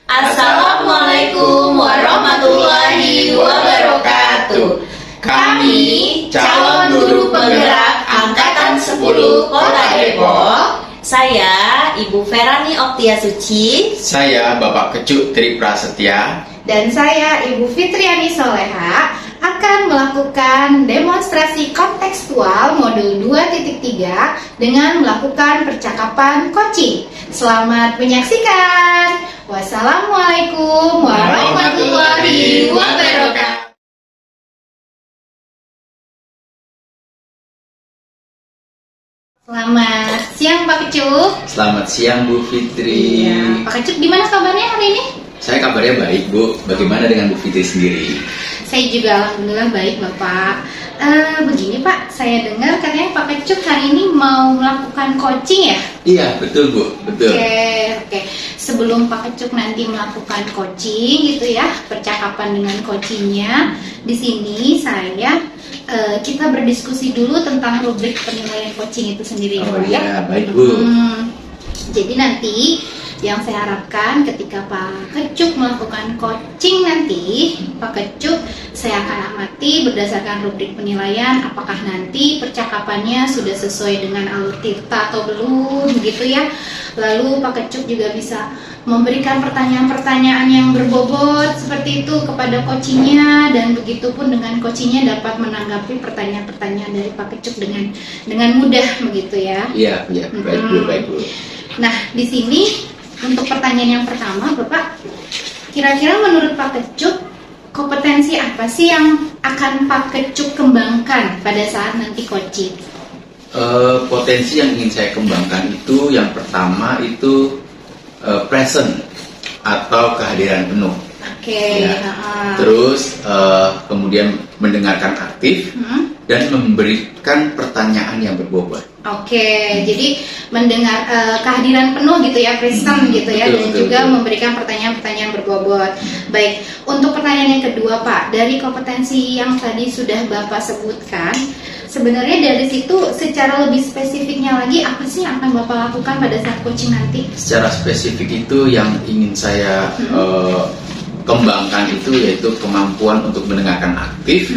Assalamualaikum warahmatullahi wabarakatuh. Kami calon guru penggerak Angkatan 10 Kota Depok. Saya Ibu Ferani Oktia Suci. Saya Bapak Kecuk Tri Prasetya. Dan saya Ibu Fitriani Soleha akan melakukan demonstrasi kontekstual modul 2.3 dengan melakukan percakapan coaching. Selamat menyaksikan. Wassalamualaikum warahmatullahi wabarakatuh. Selamat siang Pak Kecuk. Selamat siang Bu Fitri. Iya, Pak Kecuk gimana kabarnya hari ini? Saya kabarnya baik Bu. Bagaimana dengan Bu Fitri sendiri? Saya juga alhamdulillah baik Bapak. Begini Pak, saya dengar katanya Pak Kecuk hari ini mau melakukan coaching ya? Iya betul Bu, betul. Oke. Sebelum Pak Kecuk nanti melakukan coaching gitu ya, percakapan dengan coachingnya, di sini kita berdiskusi dulu tentang rubrik penilaian coaching itu sendiri Oh Pak, iya, baik Bu. Jadi nanti yang saya harapkan ketika Pak Kecuk melakukan coaching nanti, Pak Kecuk saya akan amati berdasarkan rubrik penilaian apakah nanti percakapannya sudah sesuai dengan alur tirta atau belum gitu ya. Lalu Pak Kecuk juga bisa memberikan pertanyaan-pertanyaan yang berbobot seperti itu kepada coachingnya, dan begitu pun dengan coachingnya dapat menanggapi pertanyaan-pertanyaan dari Pak Kecuk dengan mudah begitu ya. Iya, baik Bu, baik Bu. Nah, di sini untuk pertanyaan yang pertama, Bapak, kira-kira menurut Pak Kecuk, kompetensi apa sih yang akan Pak Kecuk kembangkan pada saat nanti coaching? Potensi yang ingin saya kembangkan itu yang pertama itu present atau kehadiran penuh. Oke. Ya. Terus kemudian mendengarkan aktif dan memberikan pertanyaan yang berbobot. Oke, jadi mendengar kehadiran penuh gitu ya, present gitu ya, dan juga memberikan pertanyaan-pertanyaan berbobot. Baik, untuk pertanyaan yang kedua Pak, dari kompetensi yang tadi sudah Bapak sebutkan, sebenarnya dari situ secara lebih spesifiknya lagi apa sih yang akan Bapak lakukan pada saat coaching nanti? Secara spesifik itu yang ingin saya kembangkan itu yaitu kemampuan untuk mendengarkan aktif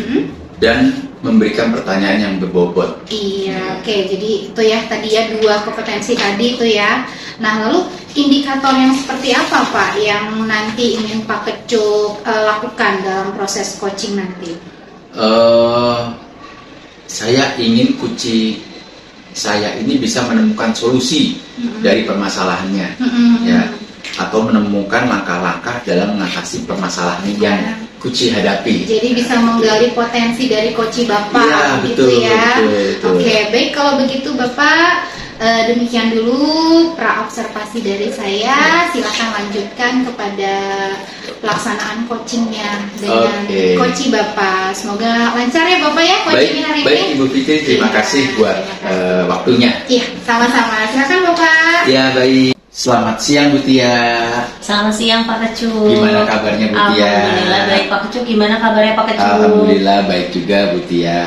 dan memberikan pertanyaan yang berbobot. Iya, oke. Jadi itu ya tadi ya dua kompetensi tadi itu ya. Nah, lalu indikator yang seperti apa Pak yang nanti ingin Pak Kecuk lakukan dalam proses coaching nanti? Saya ingin kunci saya ini bisa menemukan solusi dari permasalahannya, ya, atau menemukan langkah-langkah dalam mengatasi permasalahan yang kunci hadapi. Jadi bisa menggali potensi dari coach Bapak, ya, gitu betul, ya. Betul. Oke, baik kalau begitu Bapak. Demikian dulu pra-observasi dari saya. Silakan lanjutkan kepada pelaksanaan coachingnya dengan coach Bapak. Semoga lancar ya Bapak ya coachingnya hari ini. Baik Ibu Fitri, terima kasih buat waktunya. Iya, sama-sama. Silakan Bapak. Ya baik. Selamat siang Bu Tia. Selamat siang Pak Kecuk. Gimana kabarnya Bu Tia? Alhamdulillah baik Pak Kecuk. Gimana kabarnya Pak Kecuk? Alhamdulillah baik juga Bu Tia.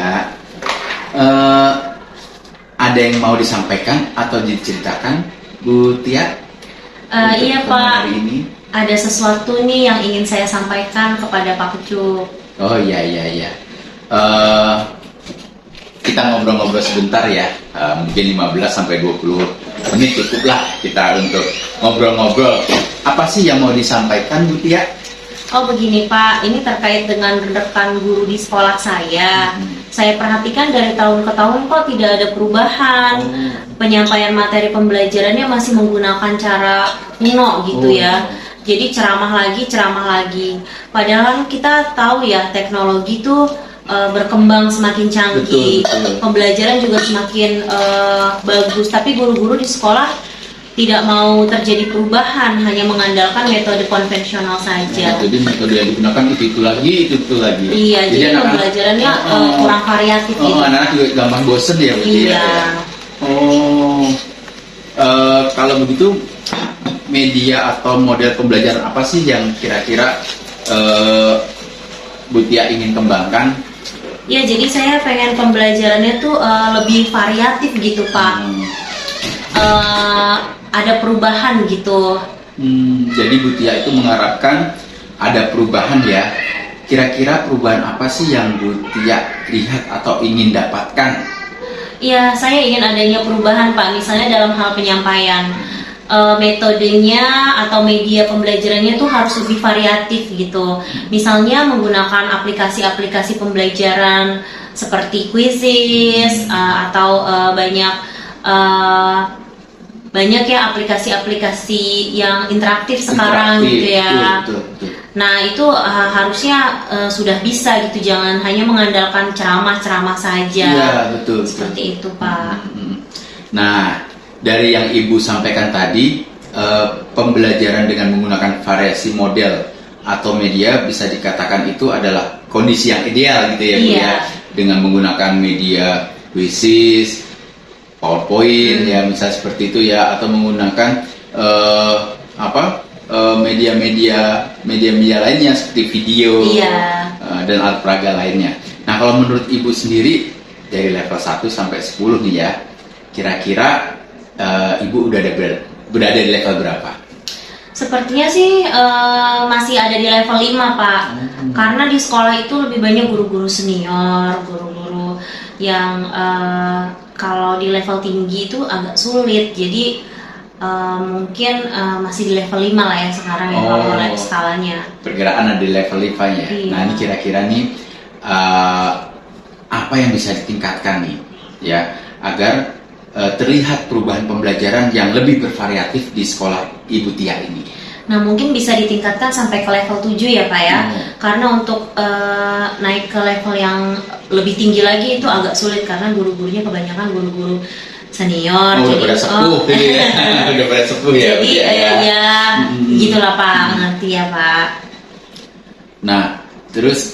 Ada yang mau disampaikan atau diceritakan Bu Tia? Iya Pak. Hari ini? Ada sesuatu nih yang ingin saya sampaikan kepada Pak Kecuk. Oh iya. Kita ngobrol-ngobrol sebentar ya. Mungkin 15 sampai 20 menit cukuplah kita untuk ngobrol-ngobrol. Apa sih yang mau disampaikan Bu Tia? Oh begini Pak, ini terkait dengan rekan guru di sekolah saya. Saya perhatikan dari tahun ke tahun kok tidak ada perubahan. Penyampaian materi pembelajarannya masih menggunakan cara kuno gitu ya. Jadi ceramah lagi. Padahal kita tahu ya teknologi itu berkembang semakin canggih. Betul. Pembelajaran juga semakin bagus. Tapi guru-guru di sekolah tidak mau terjadi perubahan, hanya mengandalkan metode konvensional saja. Jadi metode yang digunakan itu lagi. Iya, jadi pembelajarannya kurang variatif. Anak-anak juga gampang bosen ya Bu Tia. Iya. Kalau begitu media atau model pembelajaran apa sih yang kira-kira Bu Tia ingin kembangkan? Ya, jadi saya pengen pembelajarannya tuh lebih variatif gitu Pak. Ada perubahan gitu. Jadi Bu Tia itu mengharapkan ada perubahan ya. Kira-kira perubahan apa sih yang Bu Tia lihat atau ingin dapatkan? Ya, saya ingin adanya perubahan Pak, misalnya dalam hal penyampaian. Metodenya atau media pembelajarannya tuh harus lebih variatif gitu. Misalnya menggunakan aplikasi-aplikasi pembelajaran seperti Quizzes atau banyak ya aplikasi-aplikasi yang interaktif sekarang gitu ya. Betul. Nah itu harusnya sudah bisa gitu, jangan hanya mengandalkan ceramah-ceramah saja. Iya betul. Seperti itu Pak. Nah, dari yang Ibu sampaikan tadi, pembelajaran dengan menggunakan variasi model atau media bisa dikatakan itu adalah kondisi yang ideal gitu ya Bu ya. Dengan menggunakan media Quizzes, PowerPoint ya misal seperti itu ya, atau menggunakan media lainnya seperti video dan alat peraga lainnya. Nah, kalau menurut Ibu sendiri dari level 1 sampai 10 nih ya, kira-kira Ibu berada di level berapa? Sepertinya sih masih ada di level 5 Pak. Karena di sekolah itu lebih banyak guru-guru senior, guru-guru yang kalau di level tinggi itu agak sulit. Jadi mungkin masih di level 5 lah ya sekarang ya kalau skalanya. Perkiraan ada di level 5 ya. Iya. Nah, ini kira-kira nih apa yang bisa ditingkatkan nih ya agar terlihat perubahan pembelajaran yang lebih bervariatif di sekolah Ibu Tia ini. Nah mungkin bisa ditingkatkan sampai ke level 7 ya Pak ya. Karena untuk naik ke level yang lebih tinggi lagi itu agak sulit karena guru-gurunya kebanyakan guru-guru senior. Udah pada sepuh ya. Udah pada sepuh ya. Jadi ya gitulah Pak, ngerti ya Pak. Nah terus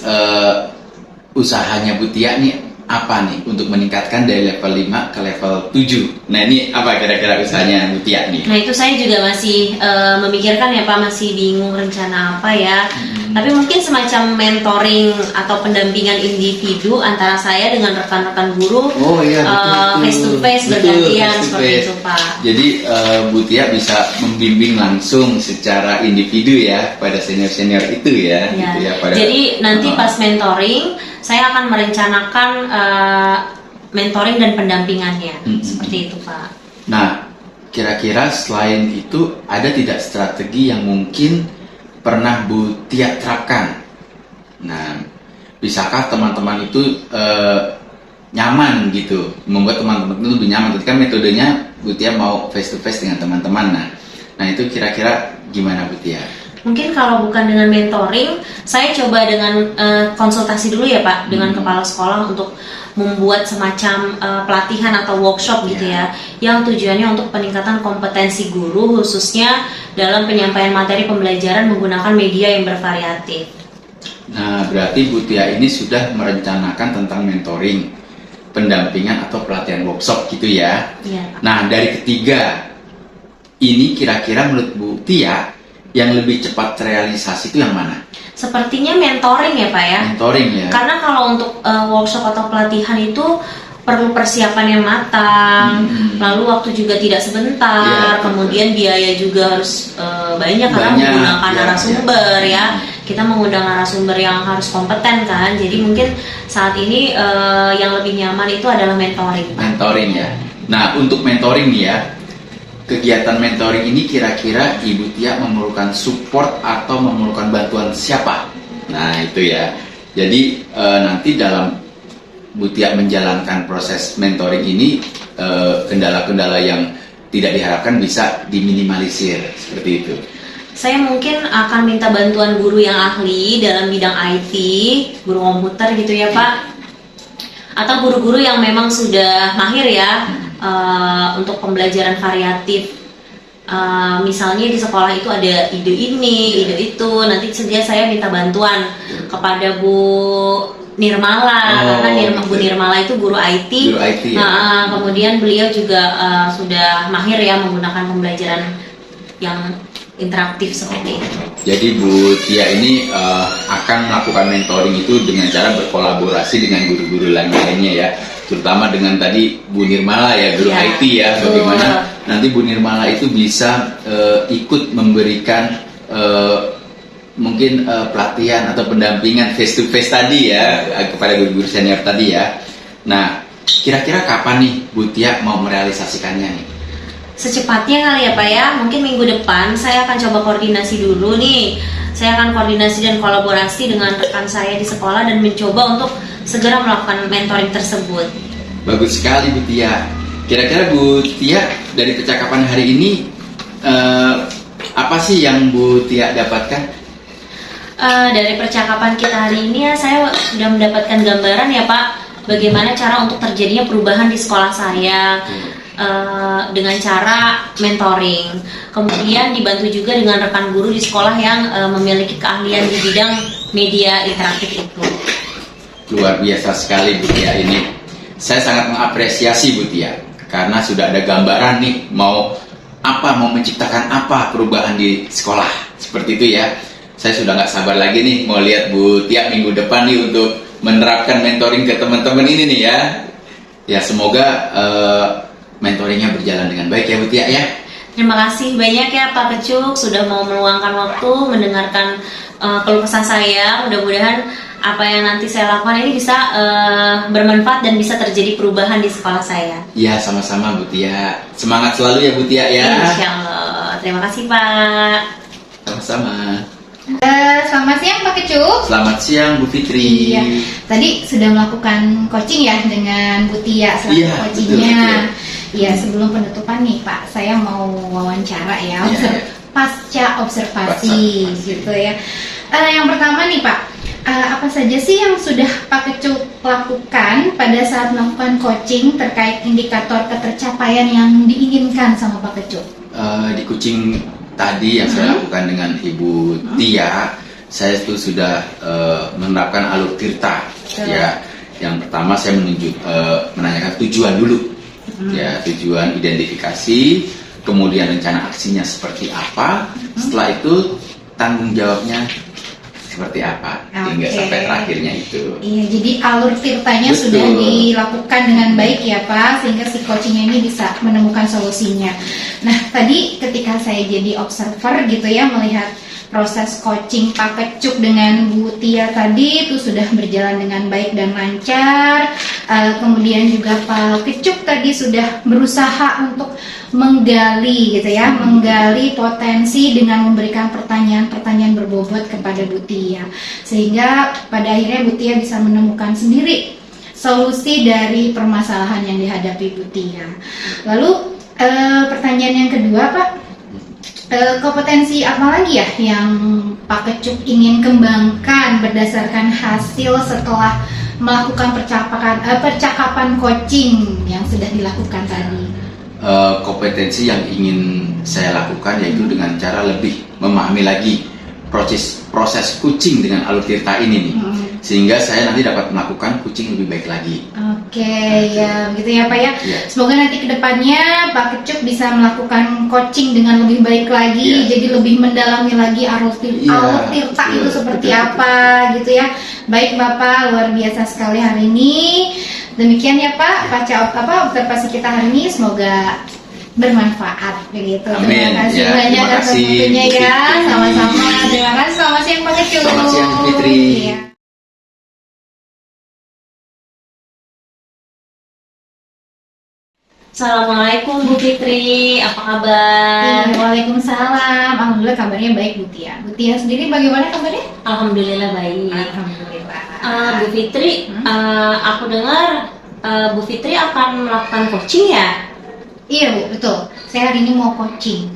usahanya Bu Tia nih apa nih untuk meningkatkan dari level 5 ke level 7? Nah ini apa kira-kira usahanya Bu Tia nih? Nah itu saya juga masih memikirkan ya Pak, masih bingung rencana apa ya. Tapi mungkin semacam mentoring atau pendampingan individu antara saya dengan rekan-rekan guru. Face to face bergantian seperti itu Pak. Jadi Bu Tia bisa membimbing langsung secara individu ya pada senior-senior itu ya. Gitu ya jadi nanti pas mentoring saya akan merencanakan mentoring dan pendampingannya seperti itu Pak. Nah, kira-kira selain itu ada tidak strategi yang mungkin pernah Bu Tia terapkan? Nah, bisakah teman-teman itu nyaman gitu, membuat teman-teman itu lebih nyaman? Ketika metodenya Bu Tia mau face to face dengan teman-teman. Nah itu kira-kira gimana Bu Tia? Mungkin kalau bukan dengan mentoring, saya coba dengan konsultasi dulu ya Pak dengan kepala sekolah untuk membuat semacam pelatihan atau workshop gitu ya, yang tujuannya untuk peningkatan kompetensi guru khususnya dalam penyampaian materi pembelajaran menggunakan media yang bervariatif. Nah berarti Bu Tia ini sudah merencanakan tentang mentoring, pendampingan atau pelatihan workshop gitu ya. Nah dari ketiga ini kira-kira menurut Bu Tia yang lebih cepat terrealisasi itu yang mana? Sepertinya mentoring ya Pak ya. Mentoring ya. Karena kalau untuk workshop atau pelatihan itu perlu persiapan yang matang, lalu waktu juga tidak sebentar, kemudian biaya juga harus banyak karena menggunakan narasumber ya. Kita mengundang narasumber yang harus kompeten kan. Jadi mungkin saat ini yang lebih nyaman itu adalah mentoring Pak. Mentoring ya. Nah untuk mentoring nih ya, kegiatan mentoring ini kira-kira Ibu Tia memerlukan support atau memerlukan bantuan siapa? Nah itu ya. Jadi nanti dalam Bu Tia menjalankan proses mentoring ini, kendala-kendala yang tidak diharapkan bisa diminimalisir seperti itu. Saya mungkin akan minta bantuan guru yang ahli dalam bidang IT, guru komputer gitu ya Pak, atau guru-guru yang memang sudah mahir ya untuk pembelajaran variatif. Misalnya di sekolah itu ada ide ini, ide itu, nanti saya minta bantuan kepada Bu Nirmala, karena Bu Nirmala itu guru IT. Guru IT ya. Kemudian beliau juga sudah mahir ya menggunakan pembelajaran yang interaktif seperti itu. Jadi Bu Tia ini akan melakukan mentoring itu dengan cara berkolaborasi dengan guru-guru lainnya ya. terutama dengan tadi Bu Nirmala ya, guru Ya, IT ya, betul. bagaimana nanti Bu Nirmala itu bisa ikut memberikan mungkin pelatihan atau pendampingan face to face tadi ya kepada guru-guru senior tadi ya. Nah, kira-kira kapan nih Bu Tia mau merealisasikannya nih? Secepatnya kali ya Pak ya, mungkin minggu depan saya akan coba koordinasi dulu nih. Saya akan koordinasi dan kolaborasi dengan rekan saya di sekolah dan mencoba untuk segera melakukan mentoring tersebut. Bagus sekali Bu Tia. Kira-kira Bu Tia dari percakapan hari ini apa sih yang Bu Tia dapatkan? Dari percakapan kita hari ini ya, saya sudah mendapatkan gambaran ya Pak, bagaimana cara untuk terjadinya perubahan di sekolah saya. Dengan cara mentoring, kemudian dibantu juga dengan rekan guru di sekolah yang memiliki keahlian di bidang media interaktif itu. Luar biasa sekali Bu Tia ini. Saya sangat mengapresiasi Bu Tia karena sudah ada gambaran nih mau menciptakan apa perubahan di sekolah seperti itu ya. Saya sudah nggak sabar lagi nih mau lihat Bu Tia minggu depan nih untuk menerapkan mentoring ke teman-teman ini nih ya. Ya semoga mentoringnya berjalan dengan baik ya Bu Tia ya. Terima kasih banyak ya Pak Kecuk sudah mau meluangkan waktu mendengarkan keluh kesah saya. Mudah-mudahan apa yang nanti saya lakukan ini bisa bermanfaat dan bisa terjadi perubahan di sekolah saya. Iya sama-sama Bu Tia. Semangat selalu ya Bu Tia ya. Insya Allah. Terima kasih Pak. Sama-sama. Selamat siang Pak Kecuk. Selamat siang Bu Fitri. Iya, tadi sudah melakukan coaching ya dengan Bu Tia selaku Iya, coachingnya. betul. Iya, sebelum penutupan nih Pak, saya mau wawancara ya, Iya. pasca observasi gitu ya. Yang pertama nih Pak, apa saja sih yang sudah Pak Kecuk lakukan pada saat melakukan coaching terkait indikator ketercapaian yang diinginkan sama Pak Kecuk? Di coaching tadi yang saya lakukan dengan Ibu Tia, saya itu sudah menerapkan alur tirta. Ya, yang pertama saya menanyakan tujuan dulu. Ya, tujuan, identifikasi, kemudian rencana aksinya seperti apa. Setelah itu tanggung jawabnya seperti apa hingga sampai terakhirnya itu. Iya, jadi alur tirtanya Betul. sudah dilakukan dengan baik ya Pak, sehingga si coachingnya ini bisa menemukan solusinya. Nah, tadi ketika saya jadi observer gitu ya, melihat proses coaching Pak Kecuk dengan Bu Tia tadi itu sudah berjalan dengan baik dan lancar. Kemudian juga Pak Kecuk tadi sudah berusaha untuk menggali gitu ya, menggali potensi dengan memberikan pertanyaan-pertanyaan berbobot kepada Bu Tia, sehingga pada akhirnya Bu Tia bisa menemukan sendiri solusi dari permasalahan yang dihadapi Bu Tia. Lalu pertanyaan yang kedua Pak, kompetensi apa lagi ya yang Pak Kecuk ingin kembangkan berdasarkan hasil setelah melakukan percakapan coaching yang sudah dilakukan tadi? Kompetensi yang ingin saya lakukan yaitu dengan cara lebih memahami lagi proses coaching dengan alur tirta ini nih, sehingga saya nanti dapat melakukan coaching lebih baik lagi. Oke, ya begitu ya Pak ya. Ya. Semoga nanti kedepannya Pak Kecuk bisa melakukan coaching dengan lebih baik lagi, Ya. jadi lebih mendalami lagi alur tirta betul, itu seperti betul, apa gitu ya. Baik Bapak, luar biasa sekali hari ini. Demikian ya Pak, observasi kita hari ini, semoga bermanfaat begitu. Amin. Terima kasih Ya, banyak terima atas kasih, waktunya Bu ya. Fitri. Sama-sama. Terima kasih. Selamat siang Pak Kecuk. Selamat siang, Bu Fitri. Iya. Assalamualaikum Bu Fitri, apa kabar? Iya, Waalaikumsalam. Alhamdulillah kabarnya baik Bu Tia. Bu Tia sendiri bagaimana kabarnya? Alhamdulillah baik. Alhamdulillah. Bu Fitri, aku dengar Bu Fitri akan melakukan coaching ya? Iya Bu, betul. Saya hari ini mau coaching.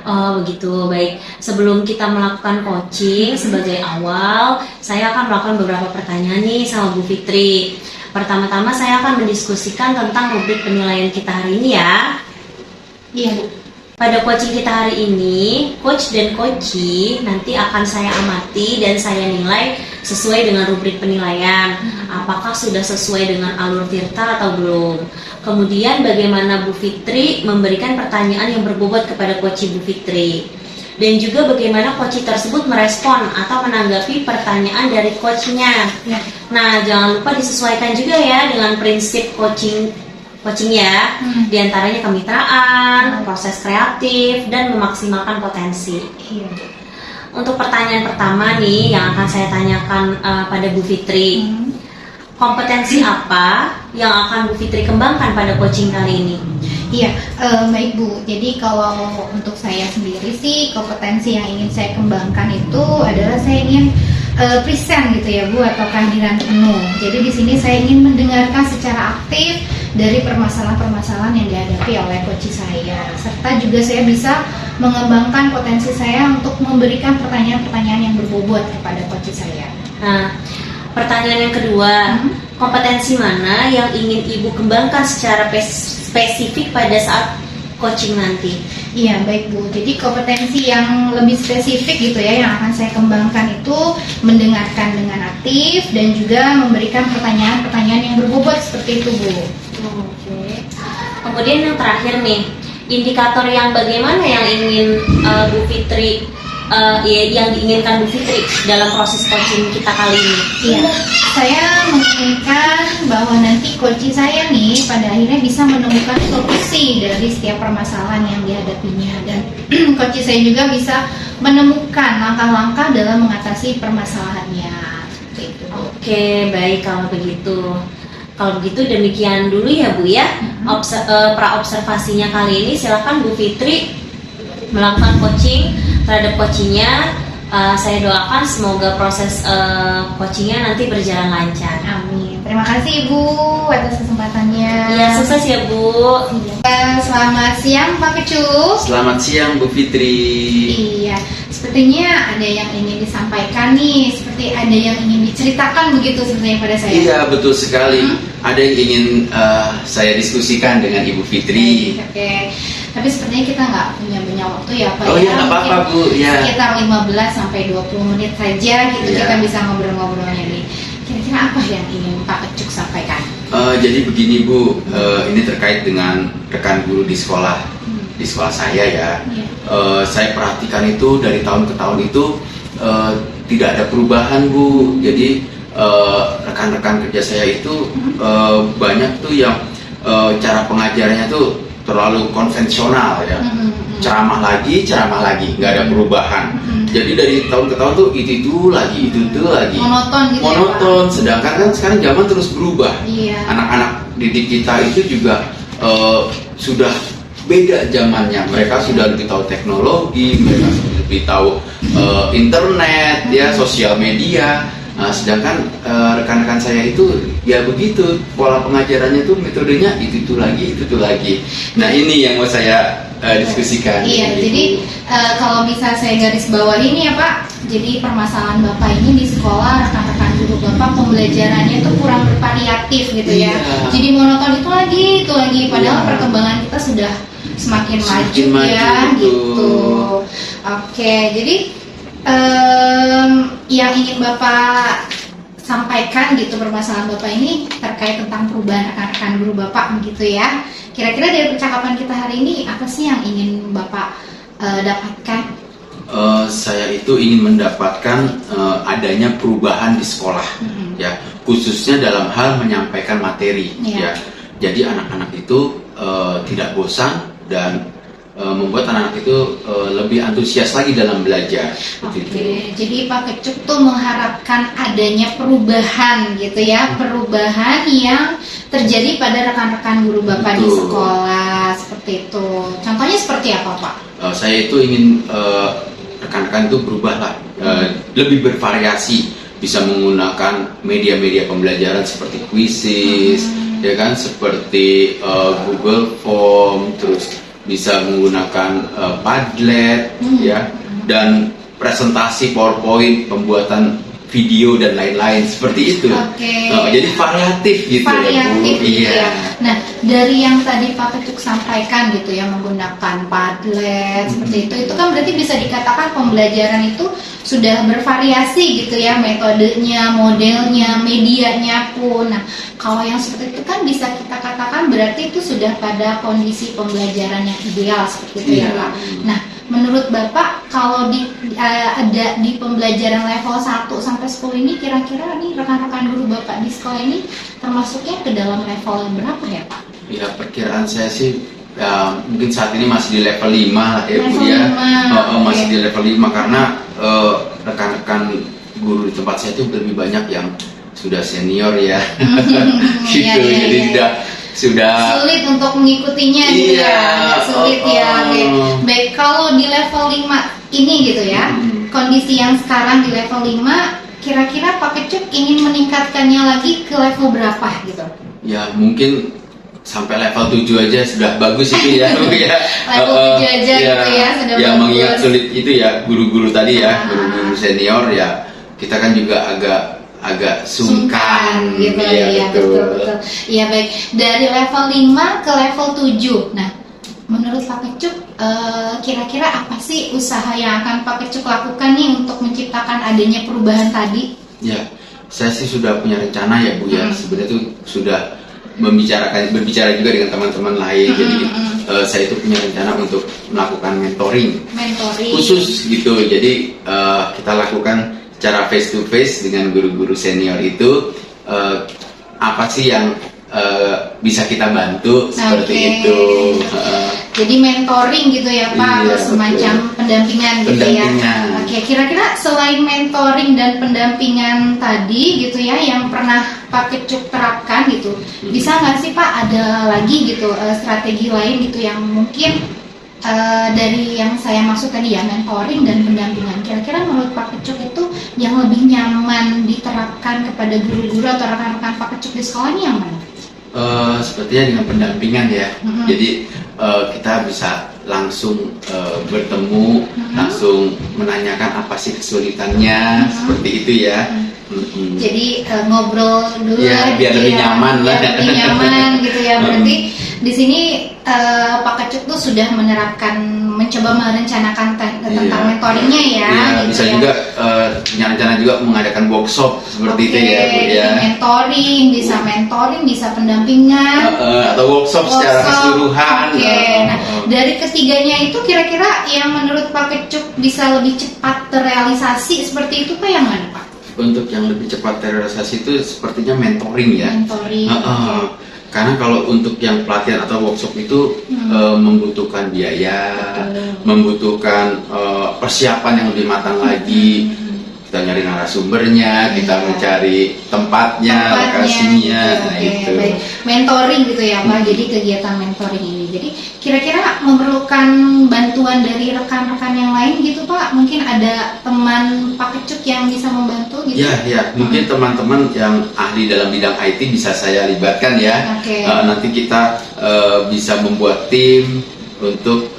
Oh begitu, baik. Sebelum kita melakukan coaching, sebagai awal, saya akan melakukan beberapa pertanyaan nih sama Bu Fitri. Pertama-tama saya akan mendiskusikan tentang rubrik penilaian kita hari ini ya. Iya Bu. Pada coaching kita hari ini, coach dan coachee nanti akan saya amati dan saya nilai sesuai dengan rubrik penilaian. Apakah sudah sesuai dengan alur tirta atau belum? Kemudian bagaimana Bu Fitri memberikan pertanyaan yang berbobot kepada coachee Bu Fitri. dan juga bagaimana coach tersebut merespon atau menanggapi pertanyaan dari coachnya. Nah, jangan lupa disesuaikan juga ya dengan prinsip coaching ya, diantaranya kemitraan, proses kreatif, dan memaksimalkan potensi. Untuk pertanyaan pertama nih yang akan saya tanyakan pada Bu Fitri, kompetensi apa yang akan Bu Fitri kembangkan pada coaching kali ini? Iya, baik Bu. Jadi kalau untuk saya sendiri sih kompetensi yang ingin saya kembangkan itu adalah saya ingin present gitu ya Bu, atau kehadiran penuh. Jadi di sini saya ingin mendengarkan secara aktif dari permasalahan-permasalahan yang dihadapi oleh coach saya, serta juga saya bisa mengembangkan potensi saya untuk memberikan pertanyaan-pertanyaan yang berbobot kepada coach saya. Nah, pertanyaan yang kedua, kompetensi mana yang ingin Ibu kembangkan secara spesifik pada saat coaching nanti? Iya, baik Bu. Jadi kompetensi yang lebih spesifik gitu ya yang akan saya kembangkan itu mendengarkan dengan aktif dan juga memberikan pertanyaan-pertanyaan yang berbobot seperti itu Bu. Oke. Kemudian yang terakhir nih, indikator yang bagaimana yang ingin Bu Fitri yang diinginkan Bu Fitri dalam proses coaching kita kali ini? Iya, saya menginginkan bahwa nanti coach saya nih pada akhirnya bisa menemukan solusi dari setiap permasalahan yang dihadapinya, dan coach saya juga bisa menemukan langkah-langkah dalam mengatasi permasalahannya. Seperti itu. Oke, baik kalau begitu. Kalau begitu demikian dulu ya Bu ya. Pra-observasinya kali ini silakan Bu Fitri melakukan coaching terhadap coachingnya. Saya doakan semoga proses coachingnya nanti berjalan lancar. Amin. Terima kasih Ibu atas kesempatannya. Iya, sukses ya Bu. Selamat siang Pak Kecup. Selamat siang Bu Fitri. Iya, sepertinya ada yang ingin disampaikan nih, seperti ada yang ingin diceritakan begitu sebenarnya pada saya. Iya, betul sekali. Ada yang ingin saya diskusikan dengan Ibu Fitri. Oke. Tapi sepertinya kita nggak punya banyak waktu ya Pak. Oh iya, nggak apa-apa Bu. Ya. Sekitar 15 sampai 20 menit saja gitu kita bisa ngobrol-ngobrolnya nih. Kira-kira apa yang ingin Pak Kecup sampaikan? Jadi begini Bu, ini terkait dengan rekan guru di sekolah saya ya. Saya perhatikan itu dari tahun ke tahun itu tidak ada perubahan Bu. Jadi rekan-rekan kerja saya itu banyak tuh yang cara pengajarannya tuh terlalu konvensional ya. Ceramah lagi, nggak ada perubahan. Jadi dari tahun ke tahun tuh itu lagi. Monoton gitu. Monoton. Ya, sedangkan kan sekarang zaman terus berubah. Iya. Anak-anak didik kita itu juga sudah beda zamannya. Mereka sudah lebih tahu teknologi, mereka sudah lebih tahu internet, ya, sosial media. Nah, sedangkan rekan-rekan saya itu ya begitu, pola pengajarannya tuh metodenya itu lagi. Nah, ini yang mau saya diskusikan. Iya, jadi kalau bisa saya garis bawahi ini ya Pak, jadi permasalahan Bapak ini di sekolah, rekan-rekan guru Bapak pembelajarannya itu kurang bervariatif gitu ya. Jadi monoton itu lagi, padahal perkembangan kita sudah semakin maju ya gitu. Oke, jadi yang ingin Bapak sampaikan gitu permasalahan Bapak ini terkait tentang perubahan rekan-rekan guru Bapak begitu ya. Kira-kira dari percakapan kita hari ini apa sih yang ingin Bapak dapatkan? Saya itu ingin mendapatkan adanya perubahan di sekolah, ya, khususnya dalam hal menyampaikan materi, ya. Jadi anak-anak itu tidak bosan dan membuat anak-anak itu lebih antusias lagi dalam belajar. Oke, jadi Pak Kecup tuh mengharapkan adanya perubahan gitu ya, perubahan yang terjadi pada rekan-rekan guru Bapak di sekolah seperti itu. Contohnya seperti apa Pak? Saya itu ingin rekan-rekan itu berubahlah, lebih bervariasi, bisa menggunakan media-media pembelajaran seperti quizzes, ya kan, seperti Google Form, terus bisa menggunakan Padlet, ya, dan presentasi PowerPoint, pembuatan video dan lain-lain seperti itu. Jadi variatif gitu ya Bu. Iya. Nah, dari yang tadi Pak Kecup sampaikan gitu ya, menggunakan Padlet seperti itu kan berarti bisa dikatakan pembelajaran itu sudah bervariasi gitu ya, metodenya, modelnya, medianya pun. Nah, kalau yang seperti itu kan bisa kita katakan berarti itu sudah pada kondisi pembelajaran yang ideal seperti itu ya Pak. Nah, menurut Bapak kalau ada di pembelajaran level 1 sampai 10 ini kira-kira nih rekan-rekan guru Bapak di sekolah ini termasuknya ke dalam level berapa ya Pak? Ya, perkiraan saya sih ya, mungkin saat ini masih di level 5 lah ya Bu Level ya. 5, Masih oke. di level 5 karena rekan-rekan guru di tempat saya itu lebih banyak yang sudah senior ya. Gitu. Iya, iya, Jadi iya. sudah Sulit untuk mengikutinya gitu Iya, ya, sulit ya. Oke. Baik, kalau di level 5 ini gitu ya, kondisi yang sekarang di level 5, kira-kira Pak Kecut ingin meningkatkannya lagi ke level berapa gitu? ya mungkin sampai level 7 aja sudah bagus itu ya Bu ya. Level 7 aja gitu ya, sudah ya, bagus. mengingat sulit itu ya guru-guru tadi ya, Ah. guru-guru senior ya, kita kan juga agak sungkan gitu ya, ya, betul. Iya baik, dari level 5 ke level 7. Nah, menurut Pak Kecut kira-kira apa sih usaha yang akan Pak Kecut lakukan nih untuk menciptakan adanya perubahan tadi? Ya, saya sih sudah punya rencana ya Bu ya. Sebenarnya itu sudah berbicara juga dengan teman-teman lain. Jadi saya itu punya rencana untuk melakukan mentoring khusus gitu. Jadi kita lakukan secara face to face dengan guru-guru senior itu, apa sih yang bisa kita bantu seperti Oke. itu. Jadi mentoring gitu ya Pak, Iya, atau semacam betul. pendampingan gitu Pendampingan. ya. Oke, kira-kira selain mentoring dan pendampingan tadi gitu ya, yang pernah Pak Kecut terapkan gitu, bisa nggak sih Pak ada lagi gitu strategi lain gitu yang mungkin dari yang saya maksud tadi ya, mentoring dan pendampingan. Kira-kira menurut Pak Kecut itu yang lebih nyaman diterapkan kepada guru-guru atau rekan-rekan Pak Kecut di sekolah ini yang mana? Sepertinya dengan pendampingan ya. Jadi kita bisa langsung bertemu, langsung menanyakan apa sih kesulitannya, seperti itu ya. Jadi ngobrol dulu Ya, lah biar gitu lebih ya. nyaman lah. Biar lebih nyaman gitu ya. Berarti di sini Pak Kecut tuh sudah mencoba merencanakan tentang Iya. mentoringnya ya. Iya, gitu bisa ya. juga punya rencana juga mengadakan workshop seperti itu ya Bu Oke, ya. mentoring, bisa pendampingan. Atau workshop secara keseluruhan. Oke, nah dari ketiganya itu kira-kira yang menurut Pak Kecut bisa lebih cepat terrealisasi seperti itu Pak yang mana Pak? Untuk yang lebih cepat terrealisasi itu sepertinya mentoring ya. Mentoring. Karena kalau untuk yang pelatihan atau workshop itu membutuhkan biaya, membutuhkan persiapan yang lebih matang lagi. Kita nyari narasumbernya, kita mencari tempatnya, lokasinya, nah Oke, itu. baik. Mentoring gitu ya Pak, jadi kegiatan mentoring ini. Jadi kira-kira memerlukan bantuan dari rekan-rekan yang lain gitu Pak? Mungkin ada teman Pak Kecut yang bisa membantu gitu? Ya, mungkin teman-teman yang ahli dalam bidang IT bisa saya libatkan ya. Oke. Nanti kita bisa membuat tim untuk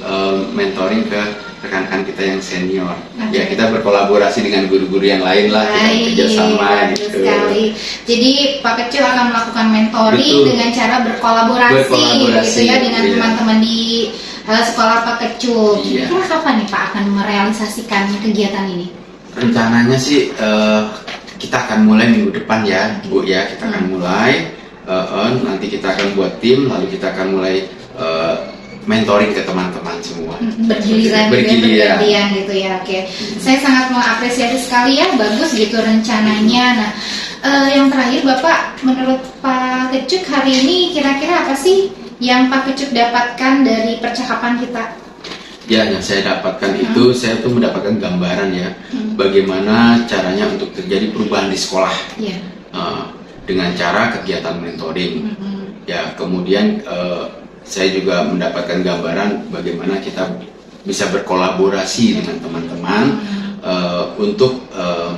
mentoring ke rekan-rekan kita yang senior. Oke. Ya, kita berkolaborasi dengan guru-guru yang lain lah, kita kerjasama bagus gitu. sekali. Jadi Pak Kecut akan melakukan mentoring Betul. dengan cara berkolaborasi gitu ya dengan iya. teman-teman di sekolah Pak Kecut. Iya. Kira-kira kapan nih Pak akan merealisasikan kegiatan ini? Rencananya sih kita akan mulai minggu depan ya Bu ya, kita akan mulai nanti kita akan buat tim, lalu kita akan mulai mentoring ke teman-teman semua. Bergiliran bergantian gitu ya. Oke, saya sangat mengapresiasi sekali ya, bagus gitu rencananya. Nah, yang terakhir Bapak, menurut Pak Kecut hari ini kira-kira apa sih yang Pak Kecut dapatkan dari percakapan kita? Ya, yang saya dapatkan itu, saya tuh mendapatkan gambaran ya, bagaimana caranya untuk terjadi perubahan di sekolah Ya. dengan cara kegiatan mentoring. Ya, kemudian saya juga mendapatkan gambaran bagaimana kita bisa berkolaborasi dengan teman-teman untuk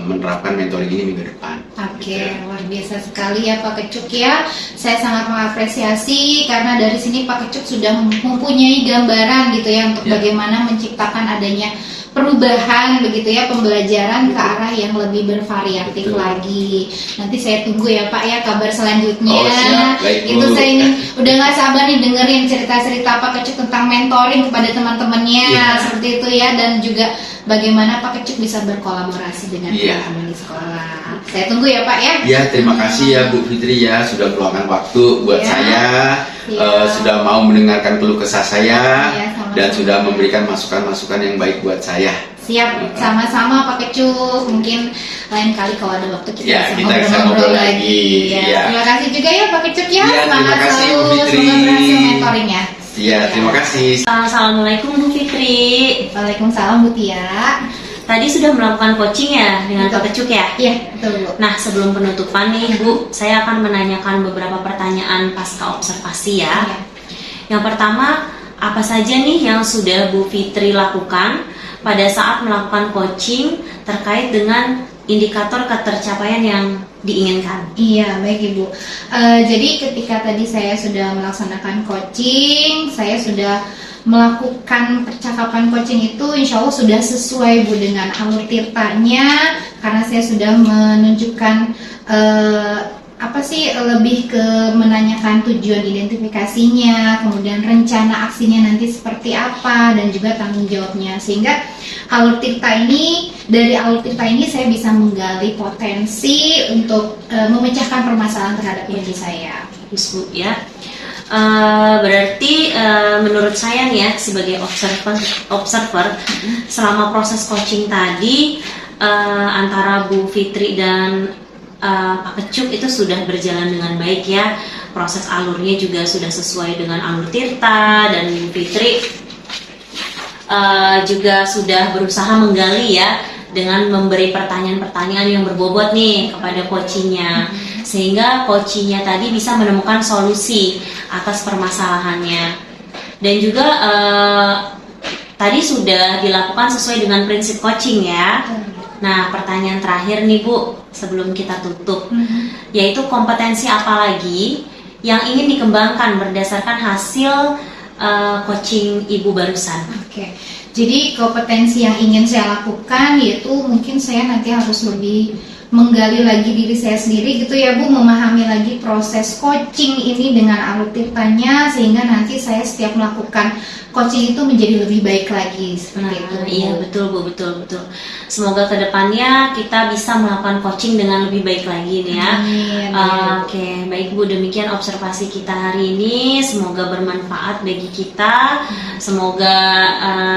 menerapkan mentoring ini minggu depan. Oke, luar biasa sekali ya Pak Kecut ya. Saya sangat mengapresiasi karena dari sini Pak Kecut sudah mempunyai gambaran gitu ya untuk bagaimana menciptakan adanya perubahan begitu ya, pembelajaran ke arah yang lebih bervariatif lagi. Nanti saya tunggu ya Pak ya kabar selanjutnya. Oh, siap. Baik, Itu Bu. saya ini udah nggak sabar nih dengerin cerita-cerita Pak Kecut tentang mentoring kepada teman-temannya seperti itu ya, dan juga bagaimana Pak Kecut bisa berkolaborasi dengan teman-teman di sekolah. Saya tunggu ya Pak ya. Ya, terima kasih ya Bu Fitri ya sudah meluangkan waktu buat saya, sudah mau mendengarkan keluh kesah saya. Ya, sama-sama. dan sudah memberikan masukan-masukan yang baik buat saya. Siap, sama-sama Pak Kecup. Mungkin lain kali kalau ada waktu kita bisa ngobrol lagi. Ya. Terima kasih juga ya Pak Kecup ya. Semangat selalu, semoga berhasil mentoringnya. Iya, terima kasih. Assalamualaikum Bu Fitri. Waalaikumsalam Bu Tia. Tadi sudah melakukan coaching ya dengan Pak Kecup ya? Iya, betul Bu. Nah, sebelum penutupan nih Bu, saya akan menanyakan beberapa pertanyaan pasca observasi ya. Iya. Yang pertama, apa saja nih yang sudah Bu Fitri lakukan pada saat melakukan coaching terkait dengan indikator ketercapaian yang diinginkan? Iya, baik Ibu. Jadi ketika tadi saya sudah melaksanakan coaching, saya sudah melakukan percakapan coaching itu insya Allah sudah sesuai Bu dengan alur tirtanya, karena saya sudah menunjukkan lebih ke menanyakan tujuan identifikasinya, kemudian rencana aksinya nanti seperti apa, dan juga tanggung jawabnya, sehingga dari alur tirta ini saya bisa menggali potensi untuk memecahkan permasalahan terhadap diri saya. Bagus Bu ya. Berarti menurut saya nih ya sebagai observer selama proses coaching tadi antara Bu Fitri dan Pak Kecup itu sudah berjalan dengan baik ya. Proses alurnya juga sudah sesuai dengan alur tirta, dan Bu Fitri juga sudah berusaha menggali ya dengan memberi pertanyaan-pertanyaan yang berbobot nih kepada coachingnya, sehingga coachingnya tadi bisa menemukan solusi atas permasalahannya. Dan juga tadi sudah dilakukan sesuai dengan prinsip coaching ya. Nah, pertanyaan terakhir nih Bu, sebelum kita tutup, yaitu kompetensi apa lagi yang ingin dikembangkan berdasarkan hasil coaching Ibu barusan? Oke. Jadi kompetensi yang ingin saya lakukan yaitu mungkin saya nanti harus lebih menggali lagi diri saya sendiri gitu ya Bu, memahami lagi proses coaching ini dengan alur tirtanya, sehingga nanti saya setiap melakukan coaching itu menjadi lebih baik lagi seperti itu. Iya betul Bu, betul. Semoga kedepannya kita bisa melakukan coaching dengan lebih baik lagi nih ya. Oke, baik Bu, demikian observasi kita hari ini. Semoga bermanfaat bagi kita. Semoga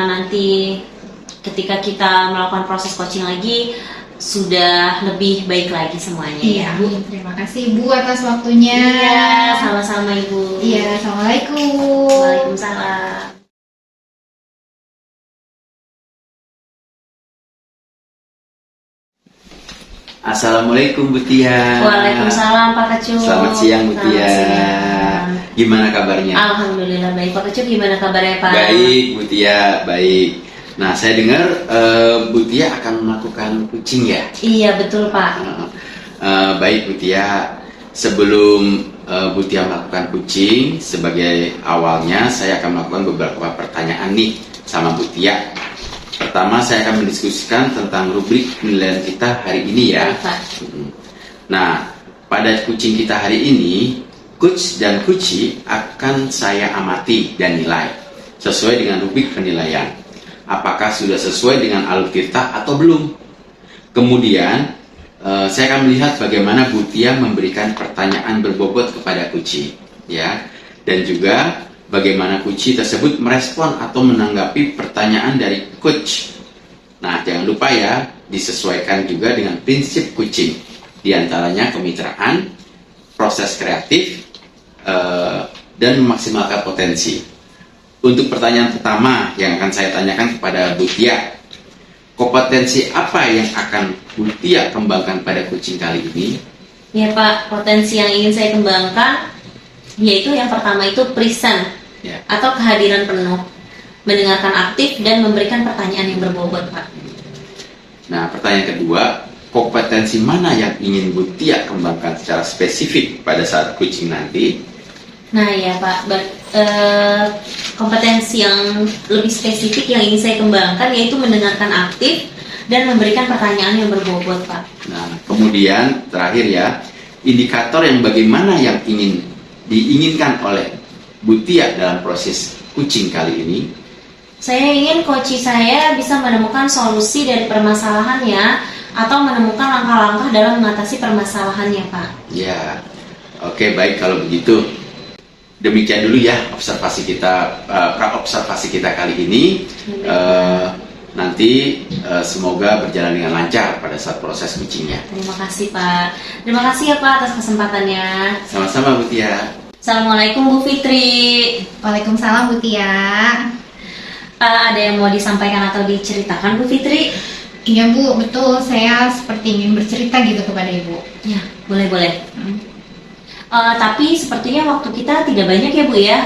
nanti ketika kita melakukan proses coaching lagi sudah lebih baik lagi semuanya. Iya Bu, terima kasih Bu atas waktunya. Iya, sama-sama Ibu. Iya, assalamualaikum. Waalaikumsalam. Assalamualaikum Bu Tia. Waalaikumsalam Pak Kecup. Selamat siang Bu Tia. Gimana kabarnya? Alhamdulillah baik. Pak Kecup gimana kabarnya Pak? Baik Bu Tia, baik. Nah, saya dengar Bu Tia akan melakukan coaching ya? Iya betul Pak. Baik Bu Tia, sebelum Bu Tia melakukan coaching, sebagai awalnya saya akan melakukan beberapa pertanyaan nih sama Bu Tia. Pertama, saya akan mendiskusikan tentang rubrik penilaian kita hari ini ya. Nah, pada coaching kita hari ini, coach dan coachee akan saya amati dan nilai sesuai dengan rubrik penilaian. Apakah sudah sesuai dengan alur tirta atau belum? Kemudian saya akan melihat bagaimana Bu Tia memberikan pertanyaan berbobot kepada coachee, ya, dan juga bagaimana coachee tersebut merespon atau menanggapi pertanyaan dari coach. Nah, jangan lupa ya, disesuaikan juga dengan prinsip coaching, diantaranya kemitraan, proses kreatif, dan memaksimalkan potensi. Untuk pertanyaan pertama yang akan saya tanyakan kepada Bu Tia, kompetensi apa yang akan Bu Tia kembangkan pada coaching kali ini? Ya Pak, potensi yang ingin saya kembangkan yaitu yang pertama itu present Ya. atau kehadiran penuh, mendengarkan aktif dan memberikan pertanyaan yang berbobot Pak. Nah, pertanyaan kedua, kompetensi mana yang ingin Bu Tia kembangkan secara spesifik pada saat coaching nanti? Nah ya Pak, kompetensi yang lebih spesifik yang ingin saya kembangkan yaitu mendengarkan aktif dan memberikan pertanyaan yang berbobot Pak. Nah, kemudian terakhir ya, indikator yang bagaimana yang ingin diinginkan oleh Bu Tia dalam proses coaching kali ini? Saya ingin coach saya bisa menemukan solusi dari permasalahannya atau menemukan langkah-langkah dalam mengatasi permasalahannya Pak. Ya, oke, baik kalau begitu. demikian dulu ya observasi kita, pra-observasi kita kali ini. Nanti semoga berjalan dengan lancar pada saat proses kucingnya. Terima kasih Pak. Terima kasih ya Pak atas kesempatannya. Sama-sama Bu Tia. Assalamualaikum Bu Fitri. Waalaikumsalam Bu Tia. Ada yang mau disampaikan atau diceritakan Bu Fitri? Iya Bu, betul. Saya seperti ingin bercerita gitu kepada Ibu. Ya, boleh. Tapi sepertinya waktu kita tidak banyak ya Bu ya.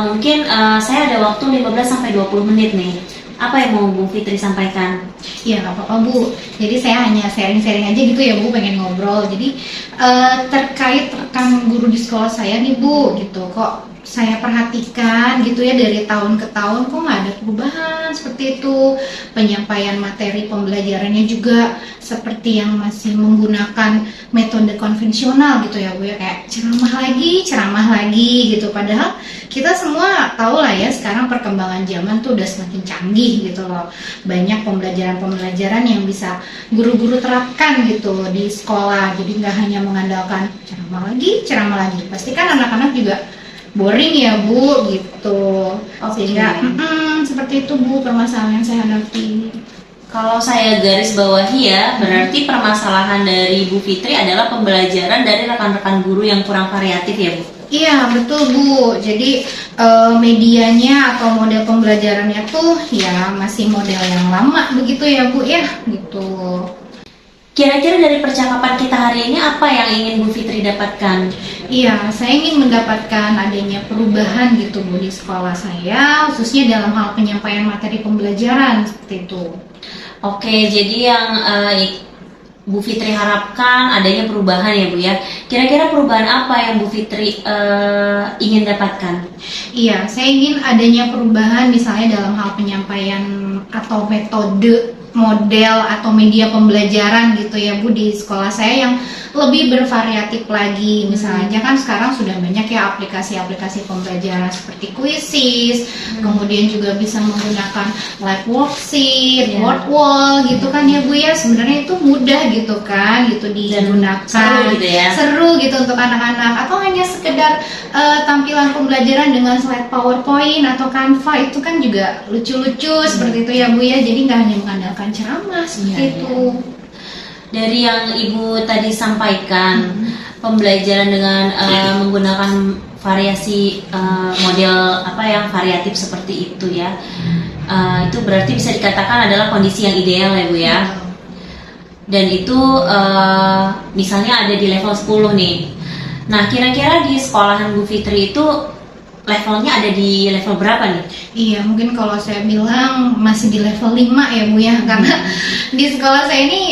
Mungkin saya ada waktu 15-20 menit nih. Apa yang mau Bu Fitri sampaikan? Iya nggak apa-apa Bu. Jadi saya hanya sharing-sharing aja gitu ya Bu, pengen ngobrol. Jadi terkait rekan guru di sekolah saya nih Bu, gitu kok saya perhatikan gitu ya dari tahun ke tahun kok nggak ada perubahan seperti itu. Penyampaian materi pembelajarannya juga seperti yang masih menggunakan metode konvensional gitu ya Bu ya, kayak ceramah lagi gitu. Padahal kita semua tahu lah ya sekarang perkembangan zaman tuh udah semakin canggih gitu loh. Banyak pembelajaran yang bisa guru-guru terapkan gitu di sekolah. Jadi nggak hanya mengandalkan ceramah lagi. Pasti kan anak-anak juga boring ya Bu gitu. Sehingga seperti itu Bu permasalahan yang saya hadapi. Kalau saya garis bawahi ya, berarti permasalahan dari Bu Fitri adalah pembelajaran dari rekan-rekan guru yang kurang variatif ya Bu? Iya betul Bu. Jadi medianya atau model pembelajarannya tuh ya masih model yang lama begitu ya Bu ya gitu. Kira-kira dari percakapan kita hari ini apa yang ingin Bu Fitri dapatkan? Iya, saya ingin mendapatkan adanya perubahan gitu Bu di sekolah saya, khususnya dalam hal penyampaian materi pembelajaran seperti itu. Oke, jadi yang Bu Fitri harapkan adanya perubahan ya Bu ya. Kira-kira perubahan apa yang Bu Fitri ingin dapatkan? Iya, saya ingin adanya perubahan misalnya dalam hal penyampaian atau metode, model atau media pembelajaran gitu ya Bu di sekolah saya yang lebih bervariatif lagi. Misalnya kan sekarang sudah banyak ya aplikasi-aplikasi pembelajaran seperti Quizzes, kemudian juga bisa menggunakan live worksheet, word wall gitu kan ya Bu ya. Sebenarnya itu mudah gitu kan gitu digunakan. Seru gitu ya. Seru gitu untuk anak-anak, atau hanya sekedar tampilan pembelajaran dengan slide PowerPoint atau Canva itu kan juga lucu-lucu seperti itu ya Bu ya. Jadi nggak hanya mengandalkan ceramah seperti itu. Dari yang Ibu tadi sampaikan, pembelajaran dengan menggunakan variasi model apa yang variatif seperti itu ya, itu berarti bisa dikatakan adalah kondisi yang ideal ya Bu ya. Dan itu misalnya ada di level 10 nih. Nah kira-kira di sekolahan Bu Fitri itu levelnya ada di level berapa nih? Iya, mungkin kalau saya bilang masih di level 5 ya Bu ya, karena di sekolah saya ini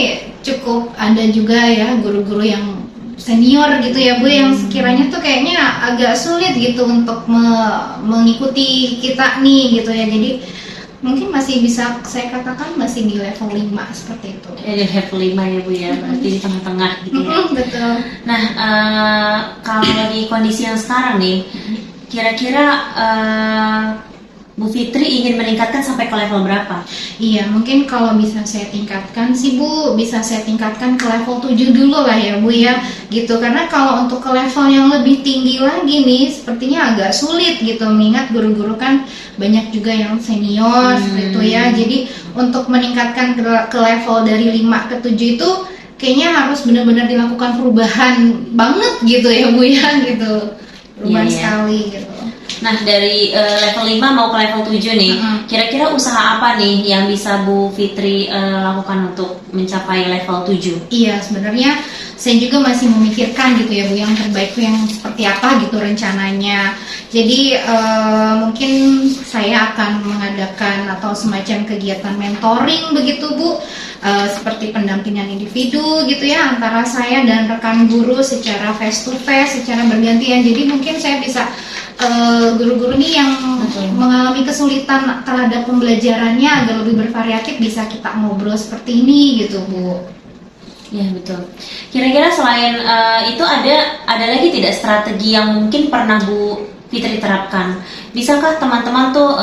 cukup ada juga ya guru-guru yang senior gitu ya Bu, yang sekiranya tuh kayaknya agak sulit gitu untuk mengikuti kita nih gitu ya. Jadi mungkin masih bisa saya katakan masih di level 5 seperti itu. Ya, di level 5 ya Bu ya, berarti di tengah-tengah gitu ya. Betul. Nah kalau di kondisi yang sekarang nih, kira-kira Bu Fitri ingin meningkatkan sampai ke level berapa? Iya, mungkin kalau bisa saya tingkatkan sih Bu, bisa saya tingkatkan ke level 7 dulu lah ya Bu ya, gitu. Karena kalau untuk ke level yang lebih tinggi lagi nih, sepertinya agak sulit gitu, mengingat guru-guru kan banyak juga yang senior seperti itu ya. Jadi untuk meningkatkan ke level dari 5 ke 7 itu kayaknya harus benar-benar dilakukan perubahan banget gitu ya Bu ya, gitu. Perubahan sekali gitu. Nah dari level 5 mau ke level 7 nih, kira-kira usaha apa nih yang bisa Bu Fitri lakukan untuk mencapai level 7? Iya, sebenarnya saya juga masih memikirkan gitu ya Bu, yang terbaik itu yang seperti apa gitu rencananya. Jadi mungkin saya akan mengadakan atau semacam kegiatan mentoring begitu Bu, seperti pendampingan individu gitu ya antara saya dan rekan guru secara face to face, secara bergantian. Jadi mungkin saya bisa guru-guru nih yang mengalami kesulitan terhadap pembelajarannya agar lebih bervariatif bisa kita ngobrol seperti ini gitu Bu. Ya betul. Kira-kira selain itu ada lagi tidak strategi yang mungkin pernah Bu Fitri terapkan? Bisakah teman-teman tuh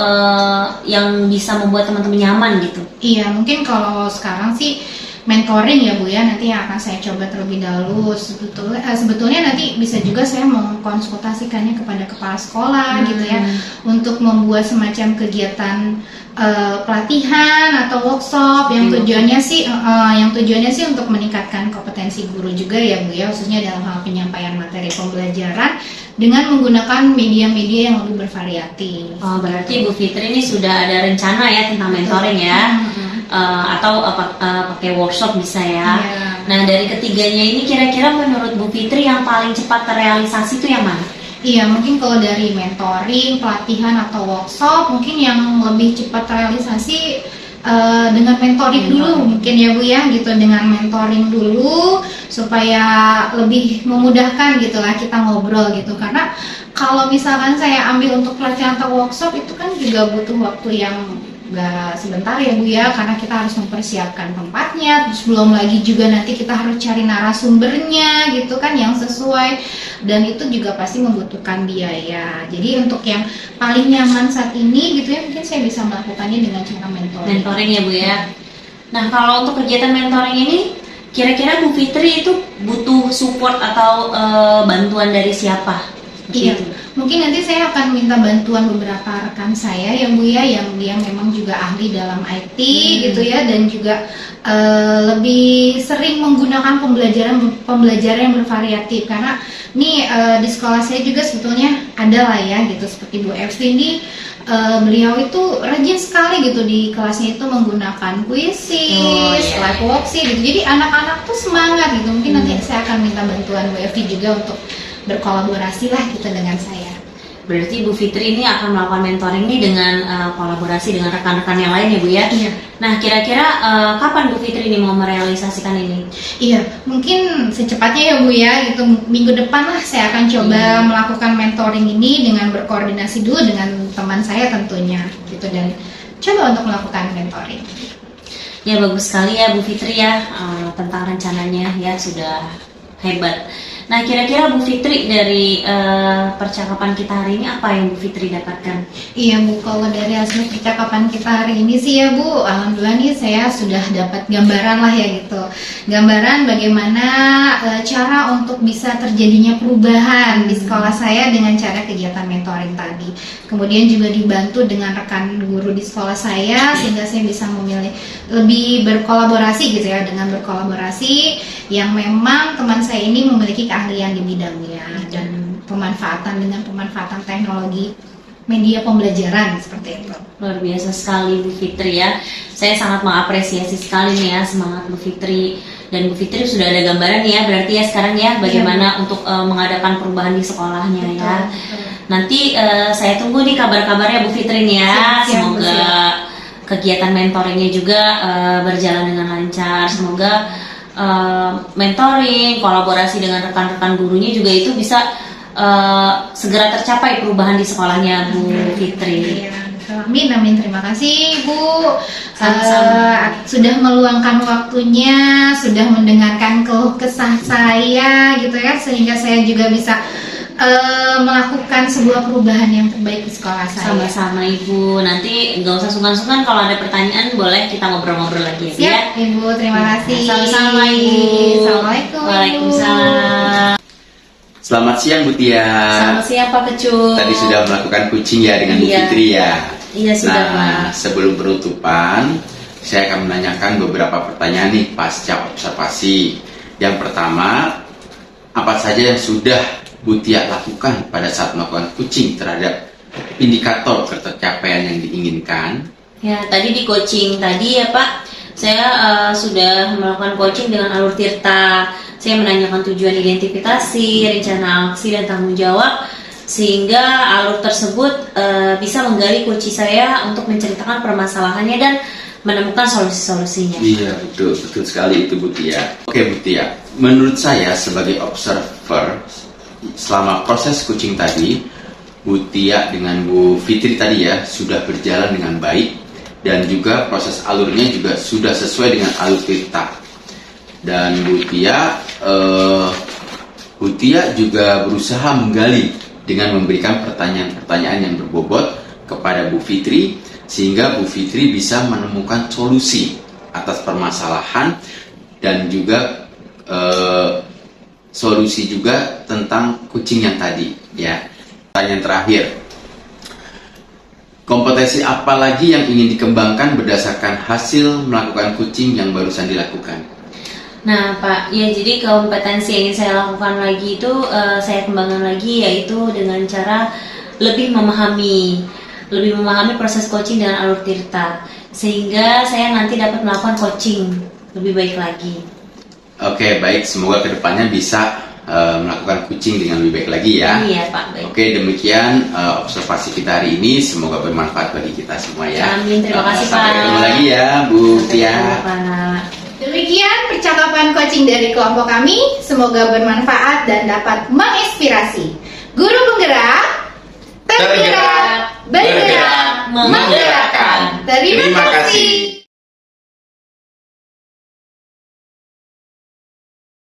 yang bisa membuat teman-teman nyaman gitu? Iya, mungkin kalau sekarang sih mentoring ya Bu ya, nanti yang akan saya coba terlebih dahulu. Sebetulnya nanti bisa juga saya mengkonsultasikannya kepada kepala sekolah gitu ya, untuk membuat semacam kegiatan pelatihan atau workshop yang tujuannya sih untuk meningkatkan kompetensi guru juga ya Bu ya, khususnya dalam hal penyampaian materi pembelajaran dengan menggunakan media-media yang lebih bervariatif. Oh, berarti Bu Fitri ini sudah ada rencana ya tentang mentoring ya, atau pakai workshop bisa ya. Nah, dari ketiganya ini kira-kira menurut Bu Fitri yang paling cepat terrealisasi itu yang mana? Iya, mungkin kalau dari mentoring, pelatihan atau workshop, mungkin yang lebih cepat terrealisasi dengan mentoring dulu mungkin ya Bu ya, gitu, dengan mentoring dulu supaya lebih memudahkan gitulah kita ngobrol gitu. Karena kalau misalkan saya ambil untuk pelatihan atau workshop itu kan juga butuh waktu yang gak sebentar ya Bu ya, karena kita harus mempersiapkan tempatnya, terus belum lagi juga nanti kita harus cari narasumbernya gitu kan yang sesuai, dan itu juga pasti membutuhkan biaya. Jadi untuk yang paling nyaman saat ini gitu ya, mungkin saya bisa melakukannya dengan cara mentoring ya Bu ya. Nah, kalau untuk kegiatan mentoring ini kira-kira Bu Fitri itu butuh support atau bantuan dari siapa? Iya, mungkin nanti saya akan minta bantuan beberapa rekan saya ya Bu ya, yang dia memang juga ahli dalam IT gitu ya, dan juga lebih sering menggunakan pembelajaran yang bervariatif. Karena nih di sekolah saya juga sebetulnya ada lah ya gitu, seperti Bu Evsi ini beliau itu rajin sekali gitu di kelasnya itu menggunakan puisi, live worksheet gitu. Jadi anak-anak tuh semangat gitu. Mungkin nanti saya akan minta bantuan Bu Evsi juga untuk berkolaborasi lah gitu dengan saya. Berarti Bu Fitri ini akan melakukan mentoring ini dengan kolaborasi dengan rekan-rekan yang lain ya Bu ya? Iya. Nah, kira-kira kapan Bu Fitri ini mau merealisasikan ini? Iya, mungkin secepatnya ya Bu ya, gitu minggu depan lah saya akan coba melakukan mentoring ini dengan berkoordinasi dulu dengan teman saya tentunya gitu, dan coba untuk melakukan mentoring. Ya, bagus sekali ya Bu Fitri ya, tentang rencananya ya, sudah hebat. Nah, kira-kira Bu Fitri dari percakapan kita hari ini apa yang Bu Fitri dapatkan? Iya Bu, kalau dari hasil percakapan kita hari ini sih ya Bu, alhamdulillah nih saya sudah dapat gambaran lah ya gitu. Gambaran bagaimana cara untuk bisa terjadinya perubahan di sekolah saya dengan cara kegiatan mentoring tadi. Kemudian juga dibantu dengan rekan guru di sekolah saya sehingga saya bisa memilih lebih berkolaborasi gitu ya, dengan berkolaborasi yang memang teman saya ini memiliki keahlian di bidangnya, dan dengan pemanfaatan teknologi media pembelajaran seperti itu. Luar biasa sekali Bu Fitri ya. Saya sangat mengapresiasi sekali nih ya semangat Bu Fitri, dan Bu Fitri sudah ada gambaran nih ya berarti ya sekarang ya bagaimana untuk mengadakan perubahan di sekolahnya ya. Nanti saya tunggu nih kabar-kabarnya Bu Fitri nih ya. Semoga kegiatan mentoringnya juga berjalan dengan lancar. Semoga mentoring, kolaborasi dengan rekan-rekan gurunya juga itu bisa segera tercapai perubahan di sekolahnya Bu Fitri. Amin, amin. Terima kasih Bu. Sama-sama. Sudah meluangkan waktunya, sudah mendengarkan keluh kesah saya gitu ya, sehingga saya juga bisa melakukan sebuah perubahan yang terbaik di sekolah saya. Sama-sama Ibu. Nanti nggak usah sungkan-sungkan, kalau ada pertanyaan boleh kita ngobrol-ngobrol lagi ya. Siap Ibu, terima kasih. Sama-sama Ibu. Assalamualaikum. Waalaikumsalam. Selamat siang Bu Tia. Selamat siang Pak Kecut. Tadi sudah melakukan coaching ya dengan Bu Fitri ya. Iya sudah Pak. Nah, sebelum penutupan, saya akan menanyakan beberapa pertanyaan nih pasca observasi. Yang pertama, apa saja yang sudah Bu Tia lakukan pada saat melakukan coaching terhadap indikator ketercapaian yang diinginkan? Ya, tadi di coaching tadi ya Pak, saya sudah melakukan coaching dengan alur tirta. Saya menanyakan tujuan identifikasi, rencana aksi, dan tanggung jawab, sehingga alur tersebut bisa menggali kunci saya untuk menceritakan permasalahannya dan menemukan solusi-solusinya. Iya, betul sekali itu Bu Tia. Oke Bu Tia, menurut saya sebagai observer, selama proses coaching tadi, Bu Tia dengan Bu Fitri tadi ya sudah berjalan dengan baik, dan juga proses alurnya juga sudah sesuai dengan alur tirta. Dan Bu Tia juga berusaha menggali dengan memberikan pertanyaan-pertanyaan yang berbobot kepada Bu Fitri, sehingga Bu Fitri bisa menemukan solusi atas permasalahan dan juga solusi juga tentang kucing yang tadi ya. Pertanyaan terakhir, kompetensi apa lagi yang ingin dikembangkan berdasarkan hasil melakukan kucing yang barusan dilakukan? Nah Pak, ya jadi kompetensi yang ingin saya lakukan lagi itu saya kembangkan lagi, yaitu dengan cara lebih memahami proses coaching dengan alur tirta, sehingga saya nanti dapat melakukan coaching lebih baik lagi. Oke, baik, semoga kedepannya bisa melakukan coaching dengan lebih baik lagi ya. Iya Pak, baik. Oke, demikian observasi kita hari ini, semoga bermanfaat bagi kita semua ya. Amin, terima kasih Pak. Sampai ketemu lagi ya Bu Tia. Demikian percakapan coaching dari kelompok kami, semoga bermanfaat dan dapat menginspirasi. Guru penggerak, tergerak, bergerak, menggerakkan. Terima kasih.